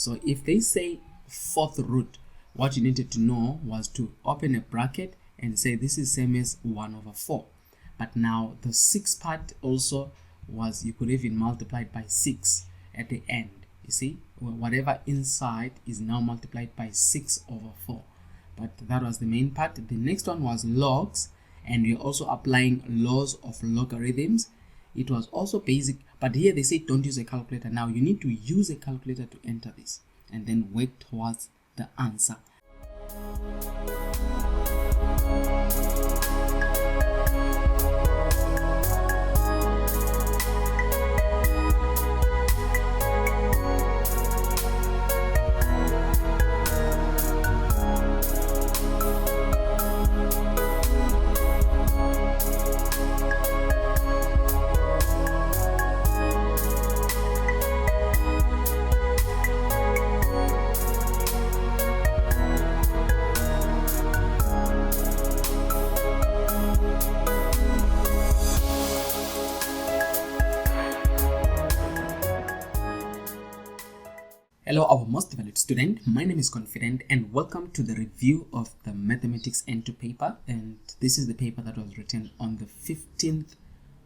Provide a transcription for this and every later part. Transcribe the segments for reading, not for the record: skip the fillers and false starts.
So if they say fourth root, what you needed to know was to open a bracket and say this is same as 1 over 4. But now the sixth part also was, you could even multiply it by 6 at the end. You see, whatever inside is now multiplied by 6 over 4. But that was the main part. The next one was logs, and we're also applying laws of logarithms. It was also basic, but here they say don't use a calculator. Now you need to use a calculator to enter this and then work towards the answer. Hello, our most valued student. My name is Confident and welcome to the review of the Mathematics N2 paper. And this is the paper that was written on the 15th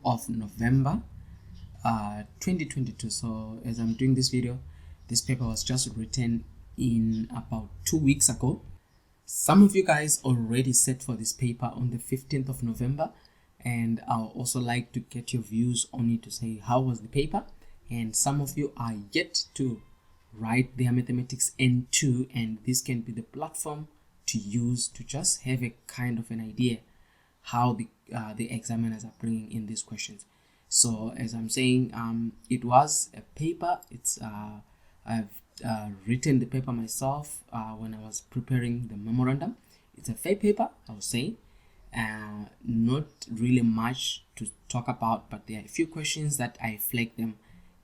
of November 2022. So as I'm doing this video, this paper was just written in about 2 weeks ago. Some of you guys already set for this paper on the 15th of November, and I'll also like to get your views on it to say how was the paper. And some of you are yet to write their Mathematics N2, and this can be the platform to use to just have a kind of an idea how the examiners are bringing in these questions. So as I'm saying, it was a paper. I've written the paper myself when I was preparing the memorandum. It's a fair paper, I would say. Not really much to talk about, but there are a few questions that I flagged them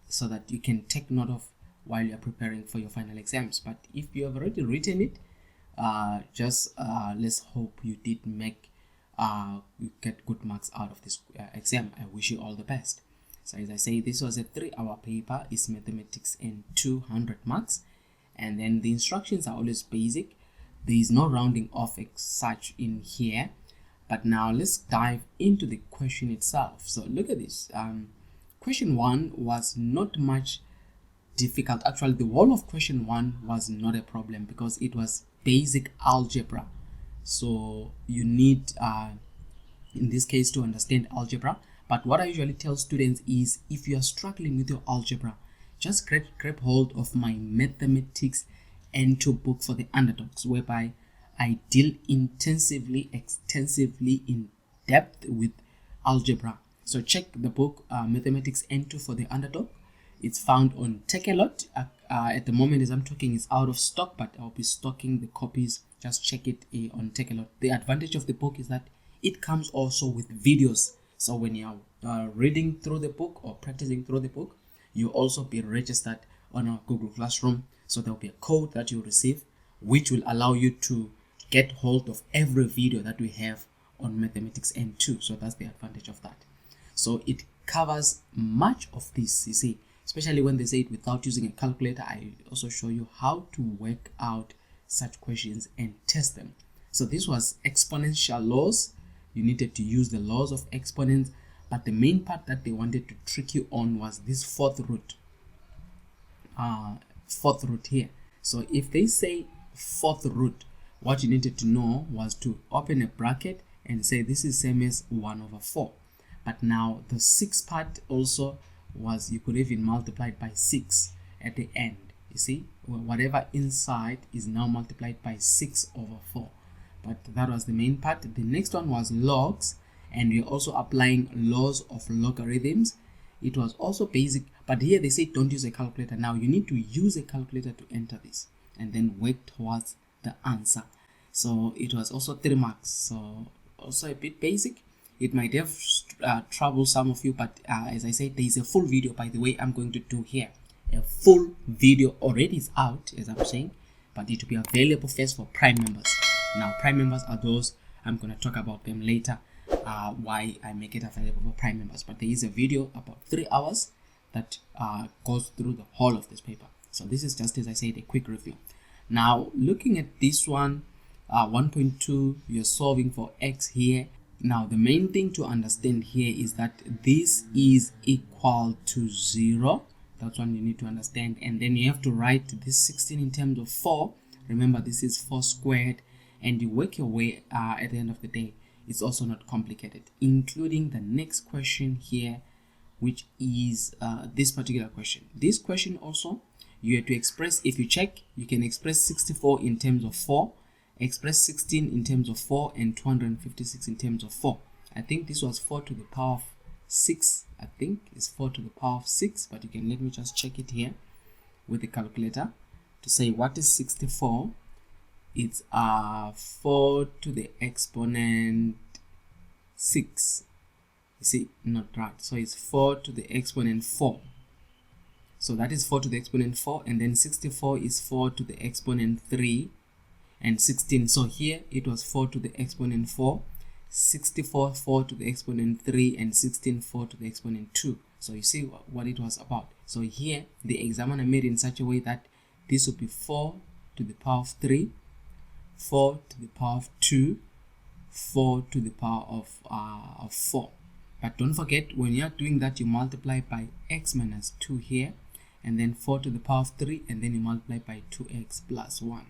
so that you can take note of while you're preparing for your final exams. But if you have already written it, let's hope you did make you get good marks out of this exam. I wish you all the best. So as I say, this was a 3-hour paper. It's Mathematics in 200 marks, and then the instructions are always basic. There is no rounding off as such in here. But now let's dive into the question itself. So look at this. Question 1 was not much difficult. Actually, the whole of question 1 was not a problem because it was basic algebra. So you need in this case to understand algebra. But what I usually tell students is, if you are struggling with your algebra, just grab hold of my Mathematics N2 book for the underdogs, whereby I deal intensively, extensively, in depth with algebra. So check the book Mathematics N2 for the underdog. It's found on Takealot. At the moment as I'm talking, it's out of stock, but I'll be stocking the copies. Just check it on Takealot. The advantage of the book is that it comes also with videos. So when you're reading through the book or practicing through the book, you'll also be registered on our Google Classroom. So there'll be a code that you'll receive, which will allow you to get hold of every video that we have on Mathematics N2. So that's the advantage of that. So it covers much of this, you see. Especially when they say it without using a calculator, I also show you how to work out such questions and test them. So this was exponential laws. You needed to use the laws of exponents, but the main part that they wanted to trick you on was this fourth root here. So if they say fourth root, what you needed to know was to open a bracket and say this is same as 1 over 4. But now the sixth part also was, you could even multiply it by 6 at the end. You see, whatever inside is now multiplied by 6 over 4. But that was the main part. The next one was logs, and we're also applying laws of logarithms. It was also basic, but here they say don't use a calculator. Now you need to use a calculator to enter this and then work towards the answer. So it was also 3 marks, so also a bit basic. It might have troubled some of you, but as I said, there is a full video, by the way, I'm going to do here. A full video already is out, as I'm saying, but it will be available first for Prime members. Now, Prime members are those, I'm going to talk about them later, why I make it available for Prime members. But there is a video about 3 hours that goes through the whole of this paper. So this is just, as I said, a quick review. Now looking at this one, 1.2, you're solving for x here. Now the main thing to understand here is that this is equal to 0. That's one you need to understand. And then you have to write this 16 in terms of 4. Remember, this is 4 squared, and you work your way at the end of the day. It's also not complicated, including the next question here, which is this particular question. This question also, you have to express, if you check, you can express 64 in terms of 4, express 16 in terms of 4, and 256 in terms of 4. I think this was 4 to the power of 6. I think it's 4 to the power of 6, but you can let me just check it here with the calculator to say what is 64. It's 4 to the exponent 6. You see, not right. So it's 4 to the exponent 4. So that is 4 to the exponent 4, and then 64 is 4 to the exponent 3, and 16. So here it was 4 to the exponent 4, 64 4 to the exponent 3, and 16 4 to the exponent 2. So you see what it was about. So here the examiner made in such a way that this would be 4 to the power of 3, 4 to the power of 2, 4 to the power of 4. But don't forget, when you are doing that, you multiply by x minus 2 here, and then 4 to the power of 3, and then you multiply by 2x plus 1.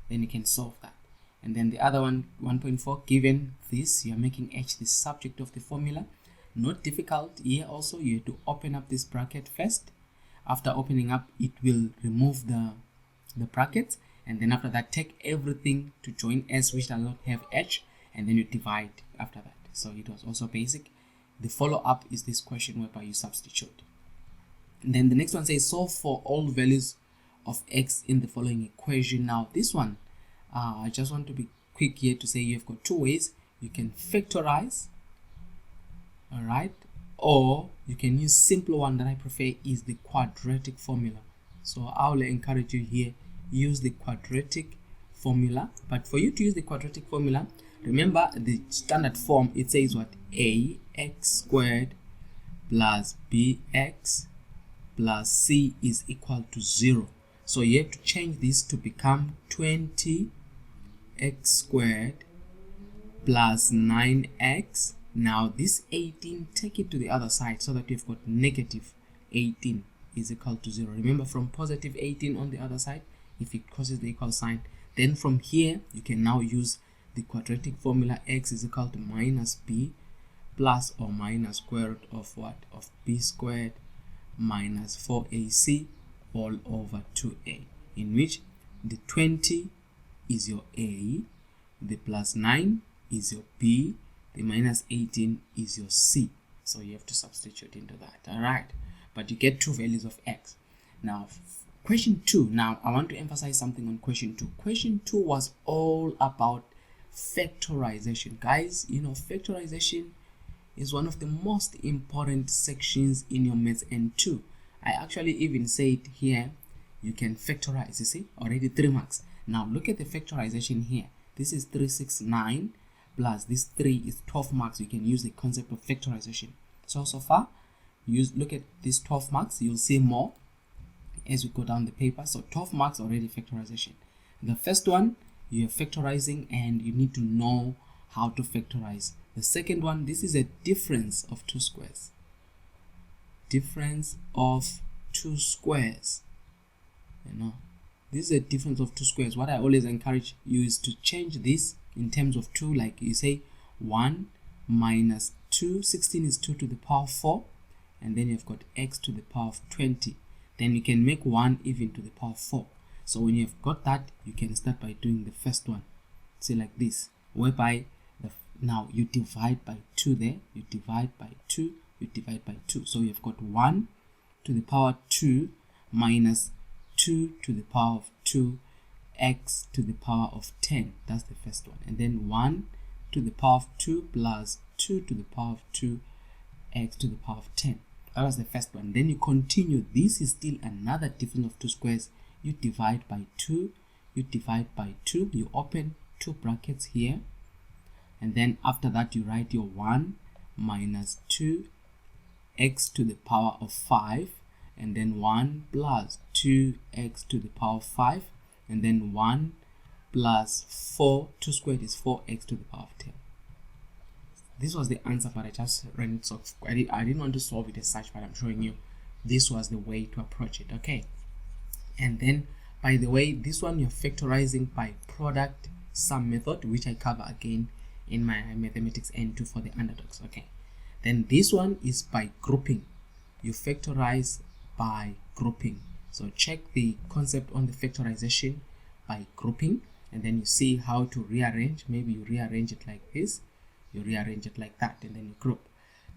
Then you can solve that. And then the other one, 1.4, given this, you are making h the subject of the formula. Not difficult. Here also you have to open up this bracket first. After opening up, it will remove the brackets, and then after that take everything to join s which does not have h, and then you divide after that. So it was also basic. The follow-up is this question whereby you substitute. And then the next one says solve for all values of x in the following equation. Now this one, I just want to be quick here to say you've got two ways. You can factorize, all right, or you can use simpler one that I prefer is the quadratic formula. So I'll encourage you here, use the quadratic formula. But for you to use the quadratic formula, remember the standard form, it says what? Ax squared plus bx plus c is equal to 0. So you have to change this to become 20x squared plus 9x. Now this 18, take it to the other side so that you've got negative 18 is equal to 0. Remember, from positive 18 on the other side, if it causes the equal sign, then from here you can now use the quadratic formula. X is equal to minus b plus or minus square root of what? Of b squared minus 4ac all over 2a, in which the 20 is your a, the plus 9 is your b, the minus 18 is your c. So you have to substitute into that. All right, but you get two values of x. Now question 2. Now I want to emphasize something on question 2. Question 2 was all about factorization. Guys, you know, factorization is one of the most important sections in your maths N2. I actually even say it here, you can factorize. You see, already 3 marks. Now look at the factorization here. This is 369 plus this 3 is 12 marks. You can use the concept of factorization. So far, look at these 12 marks. You'll see more as we go down the paper. So 12 marks already factorization. The first one, you're factorizing and you need to know how to factorize. The second one, this is a difference of two squares. Difference of two squares. You know, this is a difference of two squares. What I always encourage you is to change this in terms of 2, like you say 1 minus 2, 16 is 2 to the power of 4, and then you've got x to the power of 20. Then you can make 1 even to the power of 4. So when you've got that, you can start by doing the first one. Say like this, whereby now you divide by 2 there, you divide by 2, you divide by 2. So you've got 1 to the power 2 minus 2 to the power of 2 x to the power of 10. That's the first one. And then 1 to the power of 2 plus 2 to the power of 2 x to the power of 10. That was the first one. Then you continue. This is still another difference of two squares. You divide by 2, you divide by 2, you open two brackets here, and then after that you write your 1 minus 2 x to the power of 5, and then 1 plus 2x to the power of 5, and then 1 plus 4, 2 squared is 4x to the power of 10. This was the answer, but I just ran it, so I didn't want to solve it as such, but I'm showing you this was the way to approach it. Okay, and then by the way, this one you're factorizing by product sum method, which I cover again in my mathematics N2 for the underdogs. Okay, then this one is by grouping. You factorize by grouping. So check the concept on the factorization by grouping, and then you see how to rearrange. Maybe you rearrange it like this, you rearrange it like that, and then you group.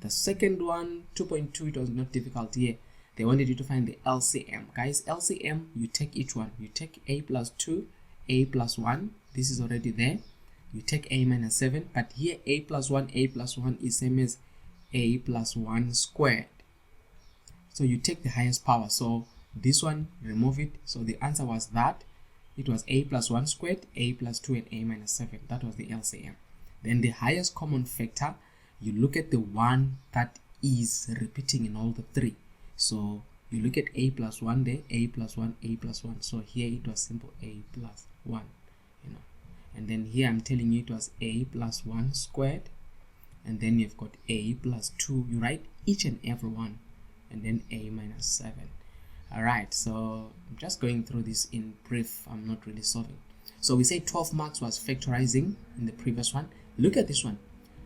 The second one, 2.2, it was not difficult here. They wanted you to find the LCM. Guys, LCM, you take each one. You take a plus 2, a plus 1. This is already there. You take a minus 7, but here a plus 1 is same as a plus 1 squared. So you take the highest power. So this one, remove it. So the answer was that. It was a plus 1 squared, a plus 2, and a minus 7. That was the LCM. Then the highest common factor, you look at the one that is repeating in all the three. So you look at a plus 1 there, a plus 1, a plus 1. So here it was simple a plus 1, you know. And then here I'm telling you it was a plus 1 squared. And then you've got a plus 2. You write each and every one. And then a minus 7. Alright, so I'm just going through this in brief. I'm not really solving. So we say 12 marks was factorizing in the previous one. Look at this one.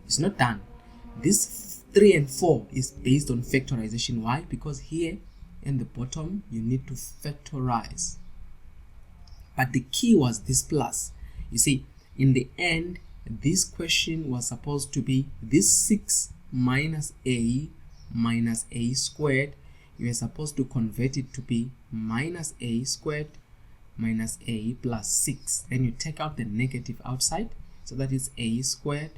It's not done. This 3 and 4 is based on factorization. Why? Because here in the bottom you need to factorize. But the key was this plus. You see, in the end, this question was supposed to be this 6 minus a squared. You are supposed to convert it to be minus a squared minus a plus 6. Then you take out the negative outside, so that is a squared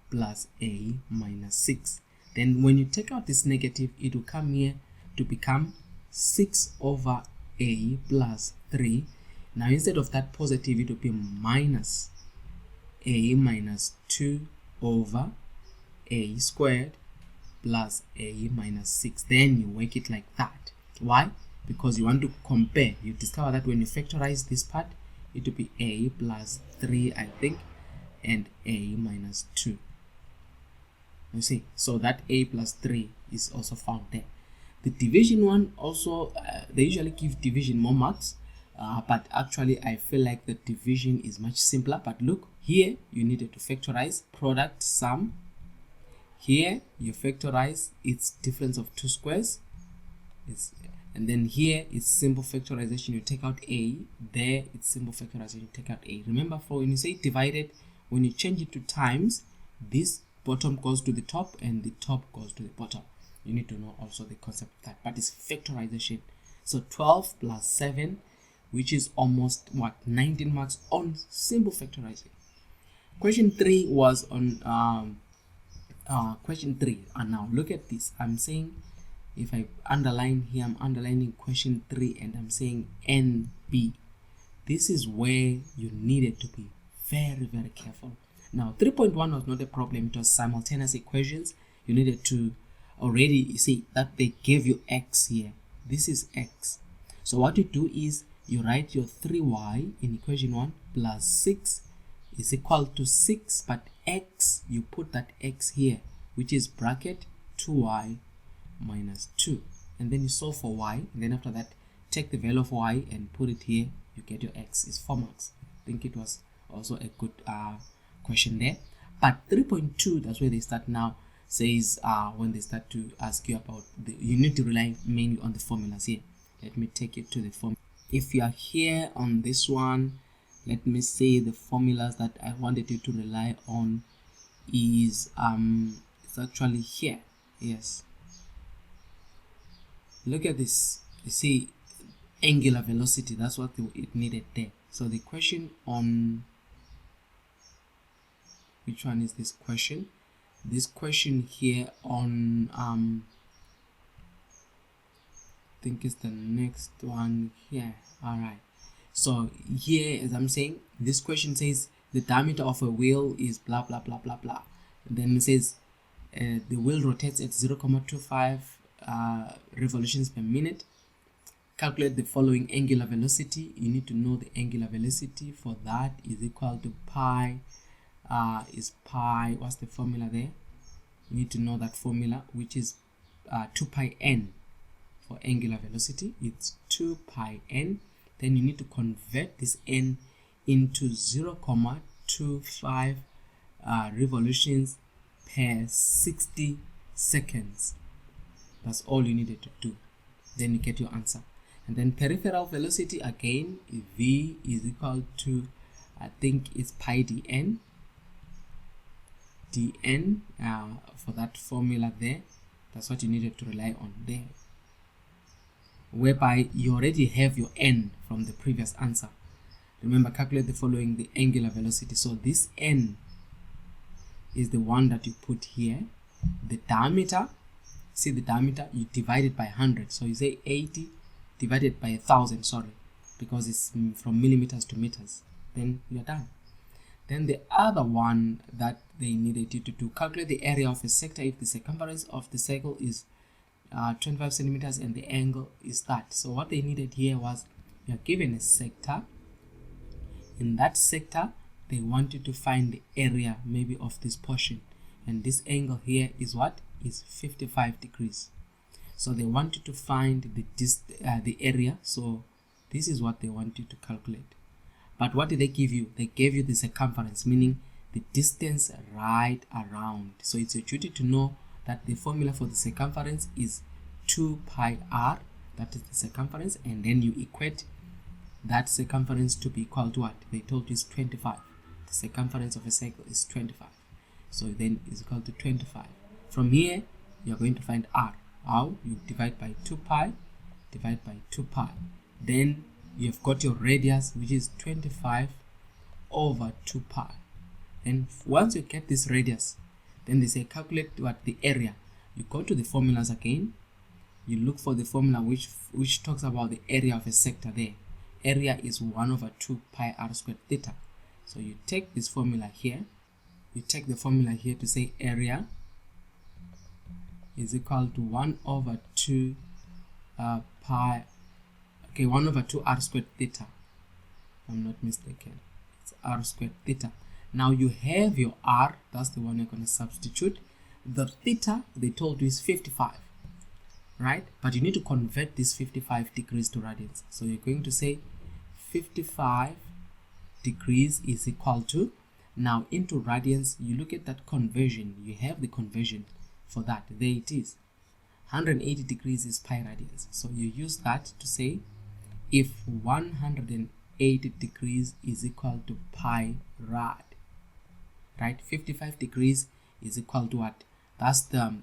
plus a minus 6. Then when you take out this negative, it will come here to become 6 over a plus 3. Now instead of that positive, it will be minus a minus 2 over a squared plus a minus 6. Then you work it like that. Why? Because you want to compare. You discover that when you factorize this part, it will be a plus 3, I think, and a minus 2. You see, so that a plus 3 is also found there. The division one also, they usually give division more marks, but actually I feel like the division is much simpler. But look, here you needed to factorize product sum. Here you factorize its difference of 2 squares. And then here it's simple factorization, you take out a. There it's simple factorization, you take out a. Remember, for when you say divided, when you change it to times, this bottom goes to the top and the top goes to the bottom. You need to know also the concept of that, but it's factorization. So 12 plus 7, which is almost what, 19 marks on simple factorizing. Question 3 was on question 3. And now look at this. I'm saying, if I underline here, I'm underlining question 3 and I'm saying NB. This is where you needed to be very, very careful. Now 3.1 was not a problem. It was simultaneous equations. You needed to already, you see that they gave you x here. This is x. So what you do is you write your 3y in equation 1 plus 6 is equal to 6, but x, you put that x here, which is bracket 2y minus 2, and then you solve for y, and then after that take the value of y and put it here, you get your x. Is 4 marks. I think it was also a good question there. But 3.2, that's where they start now, says when they start to ask you about you need to rely mainly on the formulas here. Let me take you to the formula. If you are here on this one, let me say the formulas that I wanted you to rely on is it's actually here. Yes, look at this. You see angular velocity, that's what it needed there. So the question on which one is this question? This question here on I think it's the next one here. All right, so here, as I'm saying, this question says the diameter of a wheel is blah blah blah blah blah. And then it says the wheel rotates at 0.25 revolutions per minute. calculate the following angular velocity. You need to know the angular velocity. For that is equal to pi, what's the formula there? You need to know that formula, which is 2 pi n for angular velocity. It's 2 pi n. Then you need to convert this n into 0.25 revolutions per 60 seconds. That's all you needed to do. Then you get your answer. And then peripheral velocity, again, v is equal to, I think it's pi dn. For that formula there, that's what you needed to rely on there, whereby you already have your n from the previous answer. Remember, calculate the following, the angular velocity. So this n is the one that you put here. The diameter, see the diameter, you divide it by 100. So you say 80 divided by 1000, sorry, because it's from millimeters to meters. Then you're done. Then the other one that they needed you to do, calculate the area of a sector if the circumference of the circle is 25 centimeters and the angle is that. So what they needed here was, you're given a sector. In that sector, they want you to find the area maybe of this portion, and this angle here is what? Is 55 degrees. So they want you to find the area. So this is what they want you to calculate. But what did they give you? They gave you the circumference, meaning the distance right around. So it's your duty to know that the formula for the circumference is 2 pi r, that is the circumference, and then you equate that circumference to be equal to what? They told you is 25. The circumference of a circle is 25. So then it's equal to 25. From here, you're going to find r. How? You divide by 2 pi, divide by 2 pi. Then you've got your radius, which is 25 over 2 pi. And once you get this radius, then they say calculate what the area. You go to the formulas again. You look for the formula which talks about the area of a sector there. Area is 1 over 2 pi r squared theta. So you take this formula here. You take the formula here to say area is equal to 1 over 2 pi, okay, 1 over 2 r squared theta, if I'm not mistaken. It's r squared theta. Now you have your r, that's the one you're going to substitute. The theta, they told you, is 55, right? But you need to convert this 55 degrees to radians. So you're going to say 55 degrees is equal to, now into radians, you look at that conversion. You have the conversion for that. There it is. 180 degrees is pi radians. So you use that to say if 180 degrees is equal to pi rad, right? 55 degrees is equal to what? That's the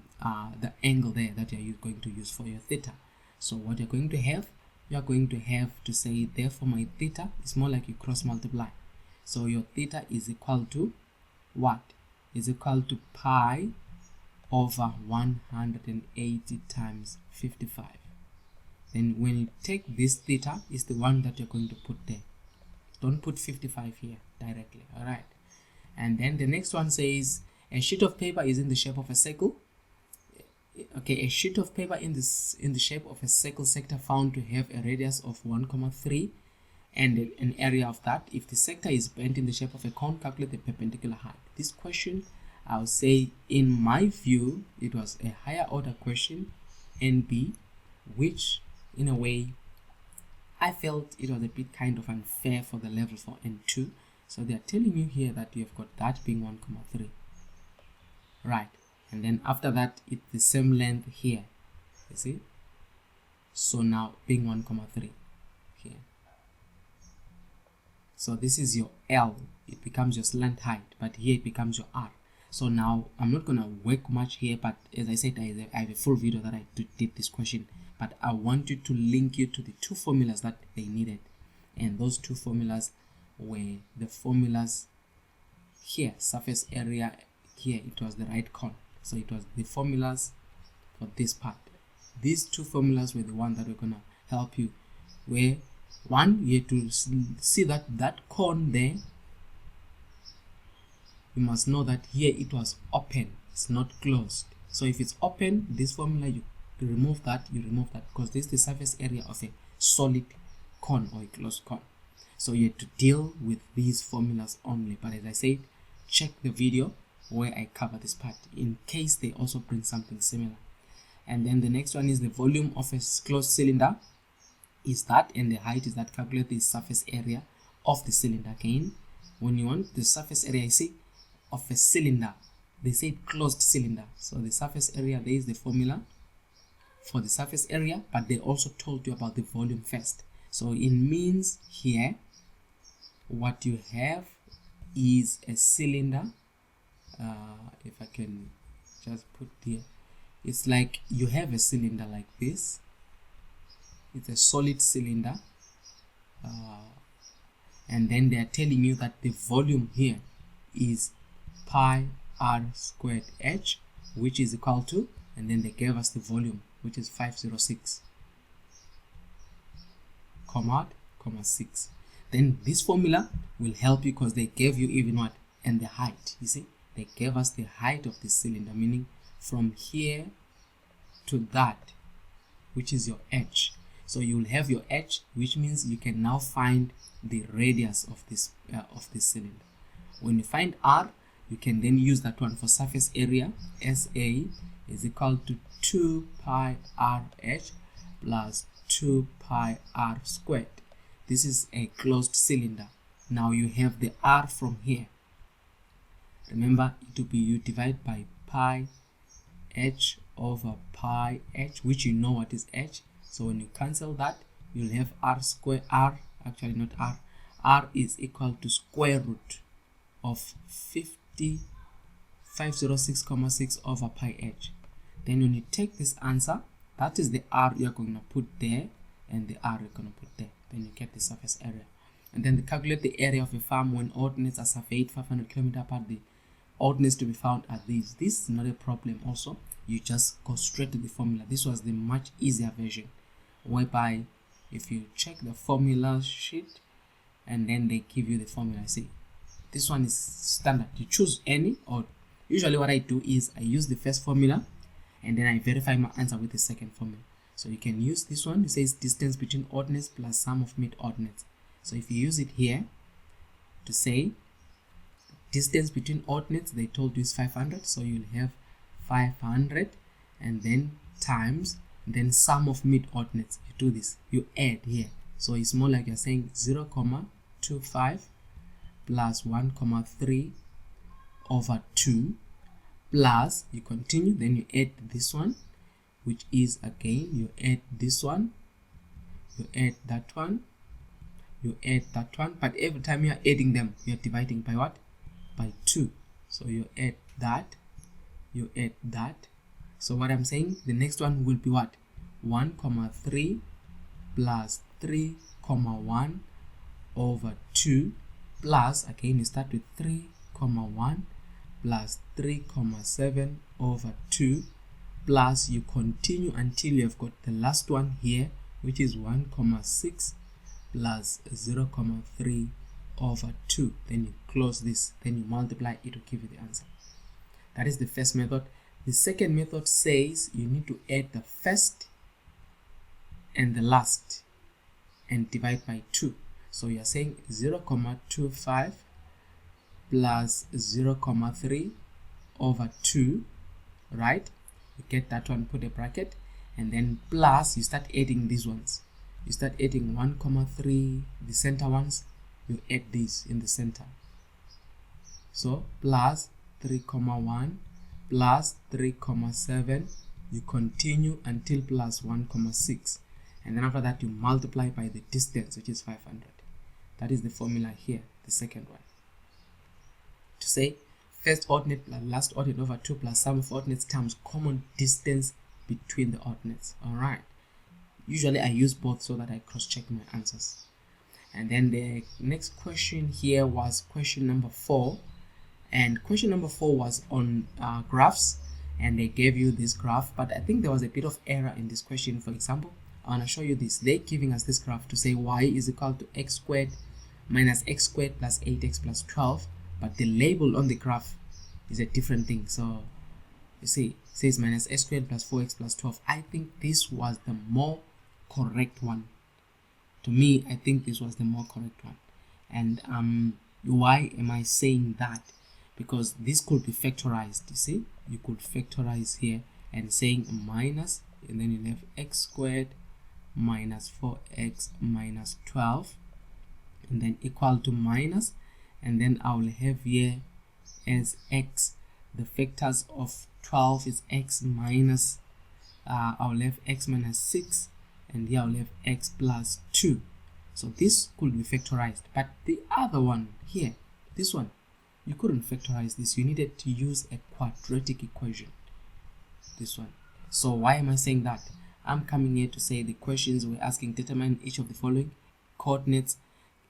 angle there that you're going to use for your theta. So what you're going to have, you're going to have to say, therefore my theta is more like you cross multiply. So your theta is equal to what? Is equal to pi over 180 times 55. Then when you take this theta, is the one that you're going to put there. Don't put 55 here directly, all right? And then the next one says a sheet of paper is in the shape of a circle. Okay, a sheet of paper in the shape of a circle sector found to have a radius of 1,3 and an area of that. If the sector is bent in the shape of a cone, calculate the perpendicular height. This question, I'll say, in my view, it was a higher order question, NB, which in a way I felt it was a bit kind of unfair for the level for N2. So they are telling you here that you've got that being 1,3, right? And then after that, it's the same length here, you see? So now being 1,3 here. So this is your L, it becomes your slant height, but here it becomes your R. So now I'm not gonna work much here, but as I said, I have a full video that I did this question, but I want you to link you to the two formulas that they needed. And those two formulas were the formulas here, surface area, here it was the right cone. So it was the formulas for this part. These two formulas were the ones that were gonna help you, where one, you have to see that cone there. You must know that here it was open, it's not closed. So if it's open, this formula, you remove that, because this is the surface area of a solid cone or a closed cone. So you have to deal with these formulas only. But as I said, check the video where I cover this part in case they also bring something similar. And then the next one is the volume of a closed cylinder is that, and the height is that. Calculate the surface area of the cylinder. Again, when you want the surface area, you see, of a cylinder, they say closed cylinder. So the surface area, there is the formula for the surface area, but they also told you about the volume first. So it means here what you have is a cylinder. If I can just put here, it's like you have a cylinder like this. It's a solid cylinder, and then they are telling you that the volume here is pi r squared h, which is equal to, and then they gave us the volume, which is 506, 6. Then this formula will help you because they gave you even what, and the height. You see, they gave us the height of the cylinder, meaning from here to that, which is your h. So you will have your h, which means you can now find the radius of this cylinder. When you find r, you can then use that one for surface area. SA is equal to 2 pi r h plus 2 pi r squared. This is a closed cylinder. Now you have the r from here. Remember, it will be you divide by pi h over pi h, which you know what is h. So when you cancel that, you'll have r square, actually not r is equal to square root of 506,6 over pi h. Then when you take this answer, that is the r you're going to put there, and the r you're going to put there. Then you get the surface area. And then calculate the area of a farm when ordinates are surveyed 500 km apart. The ordinates to be found are these. This is not a problem also. You just go straight to the formula. This was the much easier version, whereby if you check the formula sheet and then they give you the formula. See, this one is standard. You choose any, or usually what I do is I use the first formula and then I verify my answer with the second formula. So you can use this one. It says distance between ordinates plus sum of mid ordinates. So if you use it here to say distance between ordinates, they told you is 500, so you'll have 500 and then times, then sum of mid ordinates. You do this, you add here, so it's more like you're saying 0.25 plus 1.3 over 2 plus, you continue, then you add this one, which is again, you add this one, you add that one, you add that one, but every time you are adding them, you are dividing by what? By 2. So you add that, you add that. So what I'm saying, the next one will be what? 1.3 plus 3.1 over 2 plus, again you start with 3.1 plus 3.7 over 2 plus, you continue until you've got the last one here, which is 1.6 plus 0.3 over 2. Then you close this, then you multiply, it will give you the answer. That is the first method. The second method says you need to add the first and the last and divide by 2. So you are saying 0.25 plus 0.3 over 2, right? You get that one, put a bracket, and then plus, you start adding these ones. You start adding 1.3, the center ones, you add these in the center. So plus 3.1 plus 3.7, you continue until plus 1.6, and then after that you multiply by the distance, which is 500. That is the formula here, the second one. To say first ordinate plus last ordinate over 2 plus sum of ordinates times common distance between the ordinates. Alright. Usually I use both so that I cross-check my answers. And then the next question here was question number 4. And question number 4 was on graphs. And they gave you this graph. But I think there was a bit of error in this question. For example, I want to show you this. They're giving us this graph to say y is equal to x squared minus x squared plus 8x plus 12. But the label on the graph is a different thing. So you see, it says minus x squared plus 4x plus 12. I think this was the more correct one To me, I think this was the more correct one. And why am I saying that? Because this could be factorized. You see, you could factorize here and saying minus, and then you have x squared minus 4x minus 12, and then equal to minus, and then I will have here as x, the factors of 12 is x minus, I will have x minus 6, and here I will have x plus 2. So this could be factorized, but the other one here, this one, you couldn't factorize this. You needed to use a quadratic equation, this one. So why am I saying that? I'm coming here to say the questions we're asking determine each of the following coordinates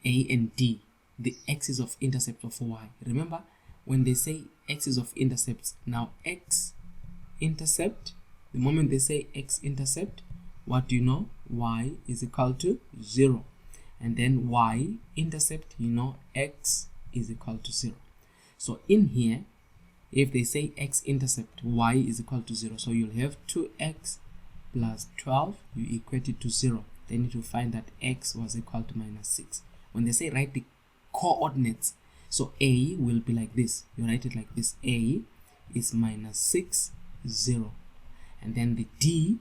a and d, the axis of intercept of y. Remember, when they say axis of intercepts, now x intercept, the moment they say x intercept, what do you know? Y is equal to 0. And then y intercept, you know, x is equal to 0. So in here, if they say x intercept, y is equal to 0. So you'll have 2x plus 12, you equate it to 0. Then you need to find that x was equal to minus 6. When they say write the coordinates, so a will be like this. You write it like this. A is minus 6, 0. And then the d,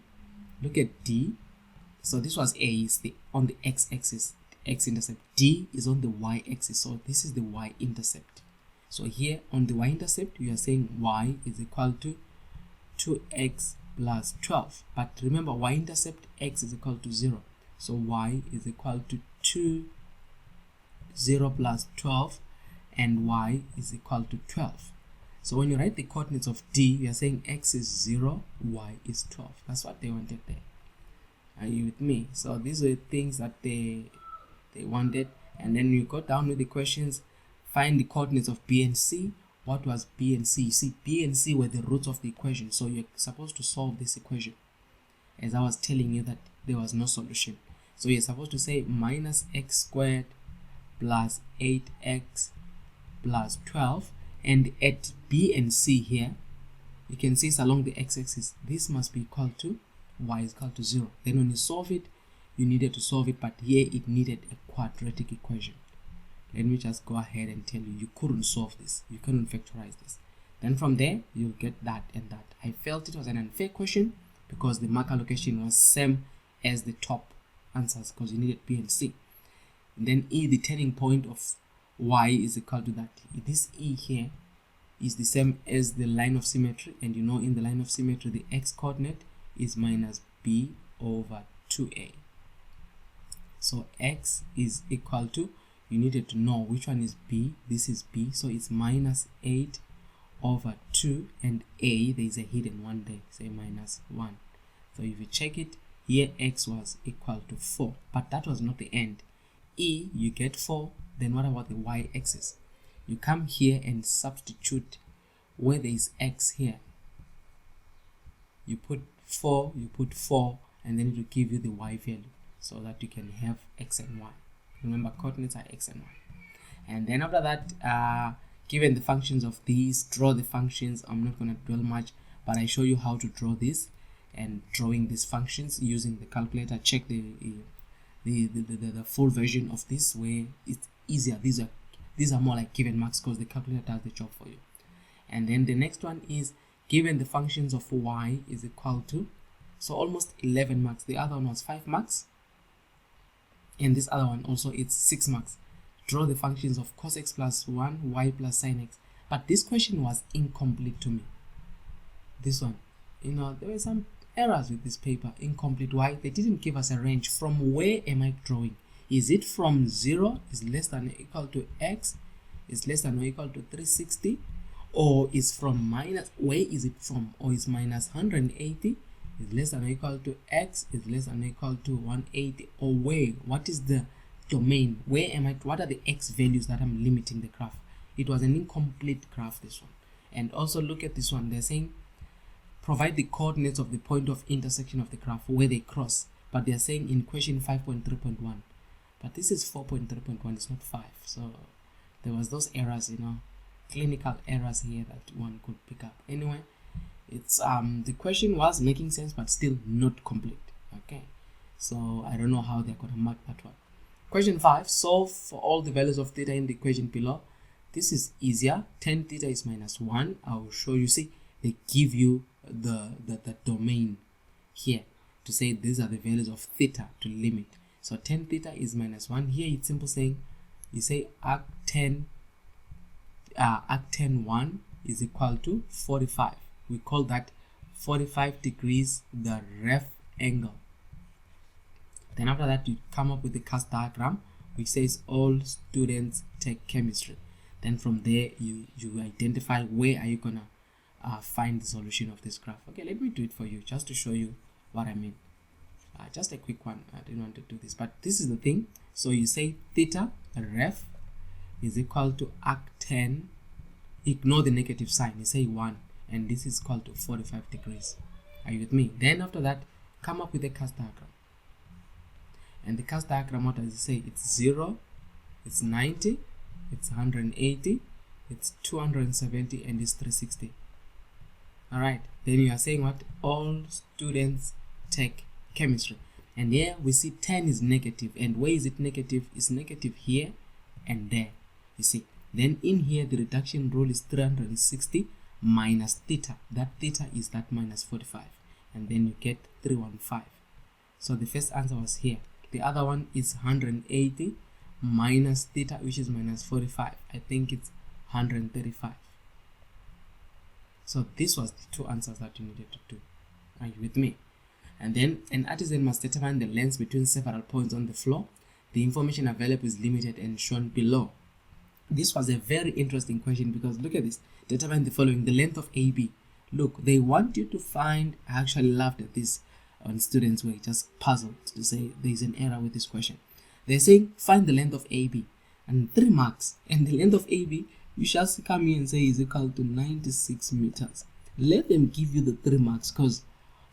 look at d. So this was a is the on the x-axis, x-intercept. D is on the y-axis. So this is the y-intercept. So here on the y-intercept, we are saying y is equal to 2x plus 12. But remember, y-intercept, x is equal to 0. So y is equal to 0 plus 12, and y is equal to 12. So when you write the coordinates of d, you are saying x is 0, y is 12. That's what they wanted there. Are you with me? So these are things that they wanted. And then you go down with the questions. Find the coordinates of b and c. What was b and c? You see, b and c were the roots of the equation. So you're supposed to solve this equation. As I was telling you that there was no solution. So you're supposed to say minus x squared plus 8x plus 12. And at b and c here, you can see it's along the x-axis. This must be equal to y is equal to 0. Then when you solve it, you needed to solve it, but here it needed a quadratic equation. Let me just go ahead and tell you, you couldn't solve this. You couldn't factorize this. Then from there, you'll get that and that. I felt it was an unfair question because the mark allocation was same as the top answers because you needed b and c. And then e, the turning point of y is equal to that. This e here is the same as the line of symmetry, and you know in the line of symmetry the x coordinate is minus b over 2a. So x is equal to, you needed to know which one is b. This is b, so it's minus 8 over 2, and a, there is a hidden one there, say minus 1. So if you check it here, x was equal to 4, but that was not the end. E, you get 4. Then what about the y-axis? You come here and substitute where there is x here. You put 4, and then it will give you the y value so that you can have x and y. Remember, coordinates are x and y. And then after that, given the functions of these, draw the functions. I'm not going to dwell much, but I show you how to draw this and drawing these functions using the calculator. Check the full version of this where it's easier. These are more like given marks because the calculator does the job for you. And then the next one is given the functions of y is equal to, so almost 11 marks. The other one was 5 marks, and this other one also it's 6 marks. Draw the functions of cos x plus 1, y plus sin x. But this question was incomplete to me. This one, you know, there were some errors with this paper. Incomplete. Why? They didn't give us a range. From where am I drawing? Is it from 0 is less than or equal to x is less than or equal to 360, or is from minus, where is it from? Or is minus 180 is less than or equal to x is less than or equal to 180, or where? What is the domain? Where am I? What are the x values that I'm limiting the graph? It was an incomplete graph, this one. And also look at this one. They're saying provide the coordinates of the point of intersection of the graph where they cross, but they're saying in question 5.3.1, but this is 4.3.1, it's not 5. So there was those errors, you know, clinical errors here that one could pick up. Anyway, it's the question was making sense but still not complete. Okay, So I don't know how they're going to mark that one. Question 5, solve for all the values of theta in the equation below. This is easier. Tan theta is minus 1. I will show you. See, they give you the domain here to say these are the values of theta to limit. So tan theta is minus 1. Here it's simple saying, you say arctan 1 is equal to 45. We call that 45 degrees the ref angle. Then after that, you come up with the cast diagram which says all students take chemistry. Then from there you identify where are you gonna find the solution of this graph. Okay, let me do it for you just to show you what I mean. Just a quick one. I didn't want to do this, but this is the thing. So you say theta ref is equal to arctan, ignore the negative sign, you say 1, and this is equal to 45 degrees. Are you with me? Then after that, come up with a cast diagram. And the cast diagram, what does it say? It's 0, it's 90, it's 180, it's 270, and it's 360. Alright, then you are saying what? All students take chemistry. And here we see 10 is negative. And where is it negative? It's negative here and there. You see. Then in here the reduction rule is 360 minus theta. That theta is that minus 45. And then you get 315. So the first answer was here. The other one is 180 minus theta, which is minus 45. I think it's 135. So this was the two answers that you needed to do. Are you with me? And then an artisan must determine the lengths between several points on the floor. The information available is limited and shown below. This was a very interesting question because look at this. Determine the following: the length of AB. Look, they want you to find. I actually laughed at this when students were just puzzled to say there's an error with this question. They're saying find the length of AB and 3 marks, and the length of AB you just come here and say is equal to 96 meters. Let them give you the 3 marks because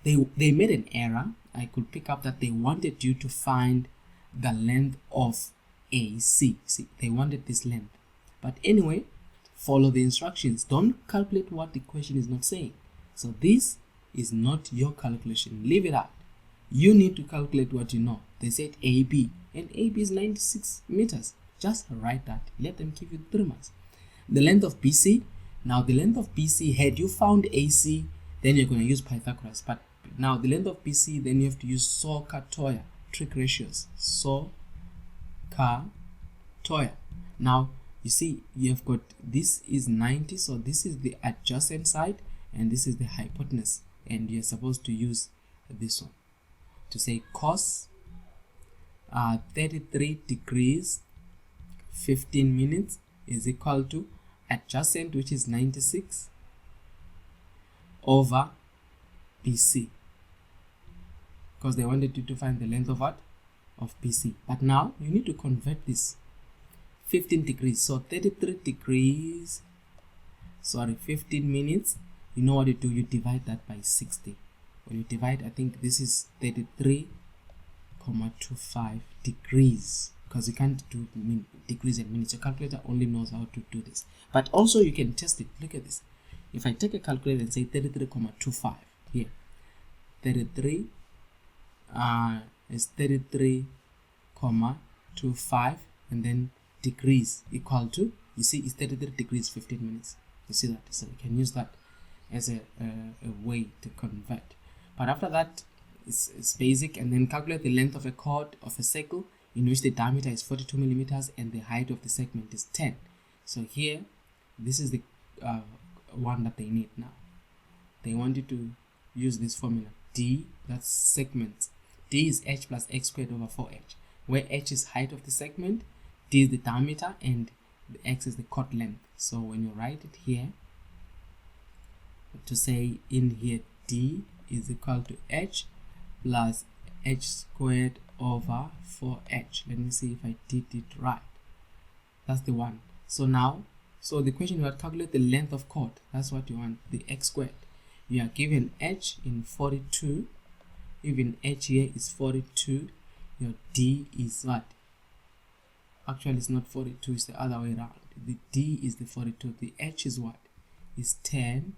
they made an error. I could pick up that they wanted you to find the length of AC. See, they wanted this length. But anyway, follow the instructions. Don't calculate what the question is not saying. So this is not your calculation. Leave it out. You need to calculate what you know. They said AB, and AB is 96 meters. Just write that. Let them give you 3 marks. The length of BC. Now the length of BC, had you found AC, then you're going to use Pythagoras. But now the length of BC, then you have to use SOHCAHTOA, trig ratios. SOHCAHTOA. Now you see you have got, this is 90, so this is the adjacent side and this is the hypotenuse, and you're supposed to use this one to say cos 33 degrees 15 minutes is equal to adjacent, which is 96, over BC, because they wanted you to find the length of what? Of BC. But now you need to convert this 15 degrees, so 33 degrees, 15 minutes. You know what you do? You divide that by 60. When you divide, I think this is 33.25 degrees, because you can't do degrees and minutes. Your calculator only knows how to do this. But also you can test it. Look at this. If I take a calculator and say 33.25 here, 33 is 33.25, and then degrees equal to, you see, it's 33 degrees 15 minutes. You see that? So you can use that as a way to convert. But after that, it's basic. And then calculate the length of a chord of a circle in which the diameter is 42 millimeters and the height of the segment is 10. So here, this is the one that they need now. They want you to use this formula. D, that's segments. D is h plus x squared over 4h, where h is height of the segment, d is the diameter, and the x is the chord length. So when you write it here, to say in here d is equal to h plus h squared over 4h. Let me see if I did it right. That's the one. So now, so the question, you have to calculate the length of chord. That's what you want, the x squared. You are given h in 42. Even h here is 42. Your d is what? Actually, it's not 42, it's the other way around. The d is the 42. The h is what? Is 10.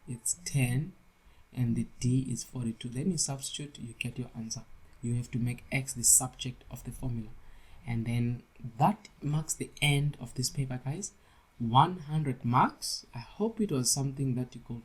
It's 10. And the d is 42. Then you substitute, you get your answer. you have to make x the subject of the formula. And then that marks the end of this paper, guys. 100 marks. I hope it was something that you could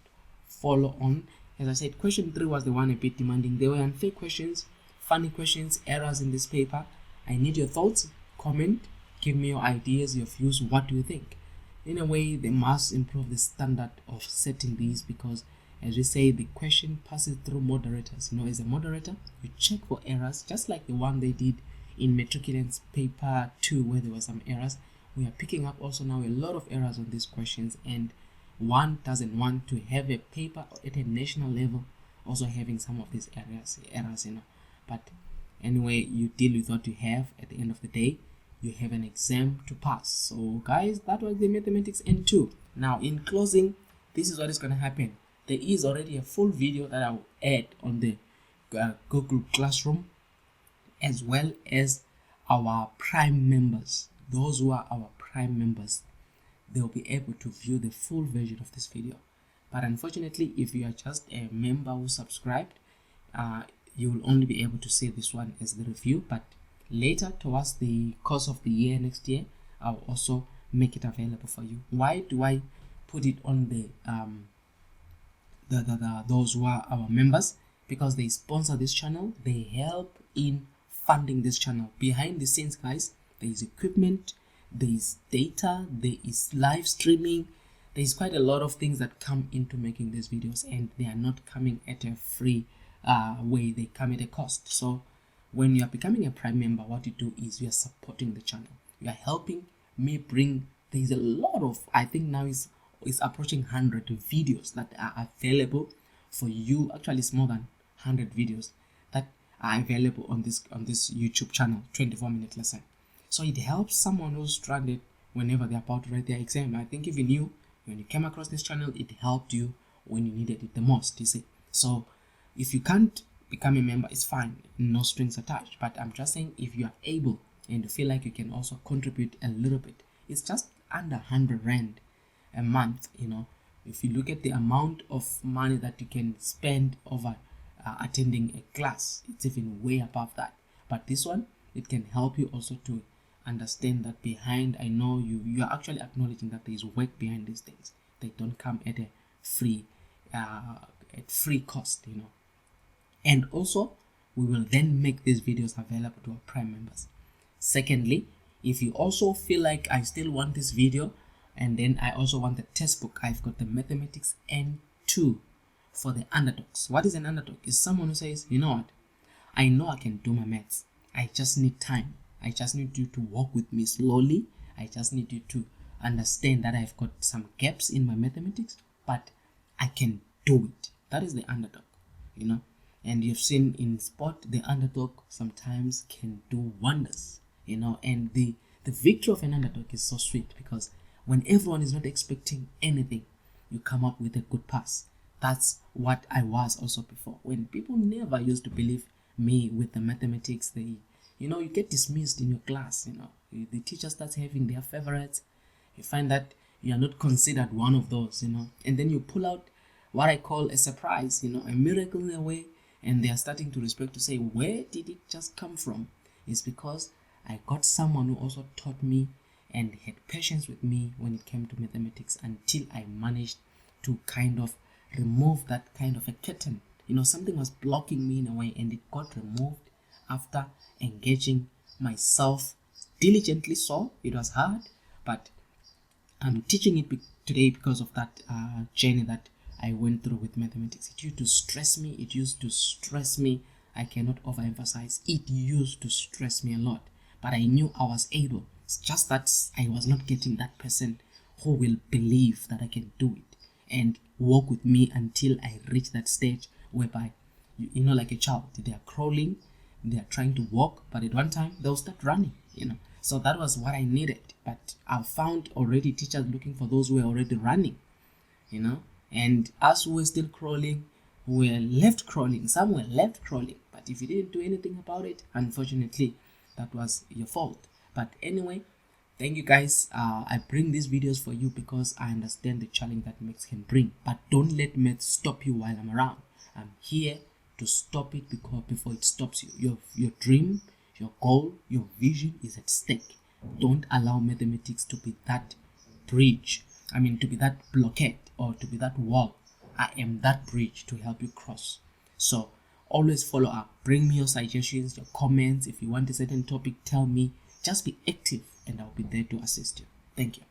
follow on. As I said, question 3 was the one a bit demanding. There were unfair questions, funny questions, errors in this paper. I need your thoughts. Comment, give me your ideas, your views. What do you think? In a way, they must improve the standard of setting these, because as we say, the question passes through moderators. You know, as a moderator, you check for errors, just like the one they did in Matriculant's paper 2, where there were some errors. We are picking up also now a lot of errors on these questions, and one doesn't want to have a paper at a national level also having some of these errors, you know. But anyway, you deal with what you have. At the end of the day, you have an exam to pass. So guys, that was the Mathematics N2. Now in closing, this is what is going to happen. There is already a full video that I will add on the Google Classroom, as well as our Prime members. Those who are our Prime members, they'll be able to view the full version of this video. But unfortunately, if you are just a member who subscribed, you will only be able to see this one as the review. But later, towards the course of the year, next year, I'll also make it available for you. Why do I put it on the those who are our members? Because they sponsor this channel, they help in funding this channel. Behind the scenes, guys, there is equipment, there is data, there is live streaming, there is quite a lot of things that come into making these videos, and they are not coming at a free way, they come at a cost. So when you are becoming a Prime member, what you do is you are supporting the channel, you are helping me bring, there is a lot of, I think now it's approaching 100 videos that are available for you. Actually, it's more than 100 videos that are available on this YouTube channel, 24-minute lesson. So it helps someone who's stranded whenever they're about to write their exam. I think even you, when you came across this channel, it helped you when you needed it the most, you see. So if you can't become a member, it's fine, no strings attached. But I'm just saying, if you are able and you feel like you can also contribute a little bit, it's just under 100 Rand a month, you know. If you look at the amount of money that you can spend over attending a class, it's even way above that. But this one, it can help you also to understand that behind, I know you are actually acknowledging that there is work behind these things. They don't come at a free cost, you know. And also, we will then make these videos available to our Prime members. Secondly, if you also feel like I still want this video, and then I also want the test book, I've got the Mathematics N2 for the underdogs. What is an underdog? Is someone who says, you know what, I know I can do my maths, I just need time, I just need you to walk with me slowly, I just need you to understand that I've got some gaps in my mathematics, but I can do it. That is the underdog, you know. And you've seen in sport, the underdog sometimes can do wonders, you know. And the victory of an underdog is so sweet, because when everyone is not expecting anything, you come up with a good pass. That's what I was also before. When people never used to believe me with the mathematics, you know, you get dismissed in your class, you know. The teacher starts having their favorites. You find that you are not considered one of those, you know. And then you pull out what I call a surprise, you know, a miracle in a way. And they are starting to respect, to say, where did it just come from? It's because I got someone who also taught me and had patience with me when it came to mathematics, until I managed to kind of remove that kind of a curtain. You know, something was blocking me in a way, and it got removed after engaging myself diligently. So it was hard, but I'm teaching it today because of that journey that I went through with mathematics. It used to stress me. I cannot overemphasize. It used to stress me a lot, but I knew I was able. It's just that I was not getting that person who will believe that I can do it and walk with me until I reach that stage whereby, you know, like a child, they are crawling, they are trying to walk, but at one time they'll start running, you know. So that was what I needed. But I found already teachers looking for those who were already running, you know. And us who were still crawling, we were left crawling. Some were left crawling. But if you didn't do anything about it, unfortunately, that was your fault. But anyway, thank you guys. I bring these videos for you because I understand the challenge that maths can bring. But don't let maths stop you while I'm around. I'm here to stop it before it stops you. Your dream, your goal, your vision is at stake. Don't allow mathematics to be that bridge. To be that blockade or to be that wall. I am that bridge to help you cross. So always follow up. Bring me your suggestions, your comments. If you want a certain topic, tell me. Just be active and I'll be there to assist you. Thank you.